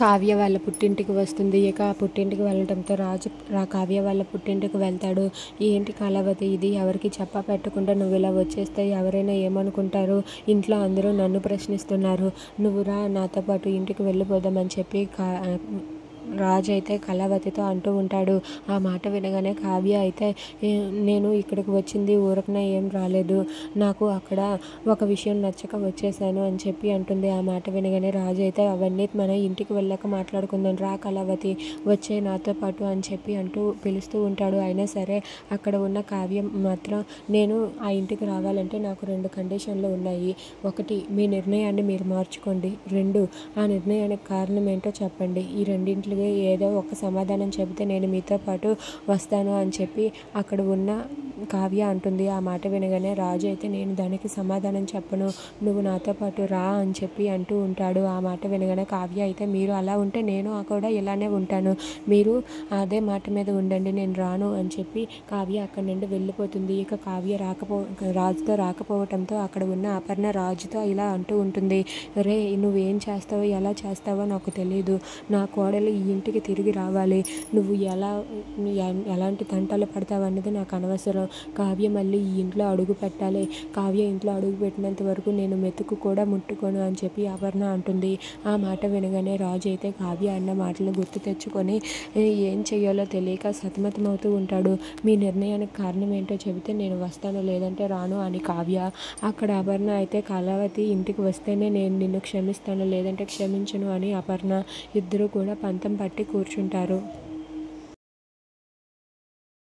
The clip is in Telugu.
కావ్య వాళ్ళ పుట్టింటికి వస్తుంది. ఇక ఆ పుట్టింటికి వెళ్ళడంతో రాజు కావ్య వాళ్ళ పుట్టింటికి వెళ్తాడు. ఏంటి కళావతి, ఇది ఎవరికి చెప్పా పెట్టకుండా నువ్వు ఇలా వచ్చేస్తే ఎవరైనా ఏమనుకుంటారు? ఇంట్లో అందరూ నన్ను ప్రశ్నిస్తున్నారు. నువ్వు రా, నాతో పాటు ఇంటికి వెళ్ళిపోదామని చెప్పి రాజు అయితే కళావతితో అంటూ ఉంటాడు. ఆ మాట వినగానే కావ్య అయితే నేను ఇక్కడికి వచ్చింది ఊరకనే ఏం రాలేదు, నాకు అక్కడ ఒక విషయం నచ్చక వచ్చేసాను అని చెప్పి అంటుంది. ఆ మాట వినగానే రాజు అయితే అవన్నీ మన ఇంటికి వెళ్ళాక మాట్లాడుకుందాం, రా కళావతి వచ్చే నాతో పాటు అని చెప్పి అంటూ పిలుస్తూ ఉంటాడు. అయినా సరే అక్కడ ఉన్న కావ్య మాత్రం నేను ఆ ఇంటికి రావాలంటే నాకు 2 కండిషన్లు ఉన్నాయి. 1, మీ నిర్ణయాన్ని మీరు మార్చుకోండి. 2, ఆ నిర్ణయానికి కారణం ఏంటో చెప్పండి. ఈ రెండింటికి ఏదో ఒక సమాధానం చెబితే నేను మీతో పాటు వస్తాను అని చెప్పి అక్కడ ఉన్న కావ్య అంటుంది. ఆ మాట వినగానే రాజు అయితే నేను దానికి సమాధానం చెప్పను, నువ్వు నాతో పాటు రా అని చెప్పి అంటూ ఉంటాడు. ఆ మాట వినగానే కావ్య అయితే మీరు అలా ఉంటే నేను కూడా ఇలానే ఉంటాను, మీరు అదే మాట మీద ఉండండి, నేను రాను అని చెప్పి కావ్య అక్కడి నుండి వెళ్ళిపోతుంది. ఇక కావ్య రాజుతో రాకపోవటంతో అక్కడ ఉన్న అపర్ణ రాజుతో ఇలా అంటూ ఉంటుంది. రే, నువ్వేం చేస్తావో ఎలా చేస్తావో నాకు తెలియదు, నా కోడలు ఈ ఇంటికి తిరిగి రావాలి, నువ్వు ఎలాంటి తంటాలు పడతావు అన్నది నాకు అనవసరం, కావ్య మళ్ళీ ఈ ఇంట్లో అడుగు పెట్టాలి, కావ్య ఇంట్లో అడుగు పెట్టినంత వరకు నేను మెతుకు కూడా ముట్టుకోను అని చెప్పి అపర్ణ అంటుంది. ఆ మాట వినగానే రాజు అయితే కావ్య అన్న మాటలు గుర్తు తెచ్చుకొని ఏం చెయ్యాలో తెలియక సతమతమవుతూ ఉంటాడు. మీ నిర్ణయానికి కారణం ఏంటో చెబితే నేను వస్తాను, లేదంటే రాను అని కావ్య. అక్కడ అపర్ణ అయితే కళావతి ఇంటికి వస్తేనే నేను నిన్ను క్షమిస్తాను, లేదంటే క్షమించను అని అపర్ణ. ఇద్దరు కూడా పంతం పట్టి కూర్చుంటారు.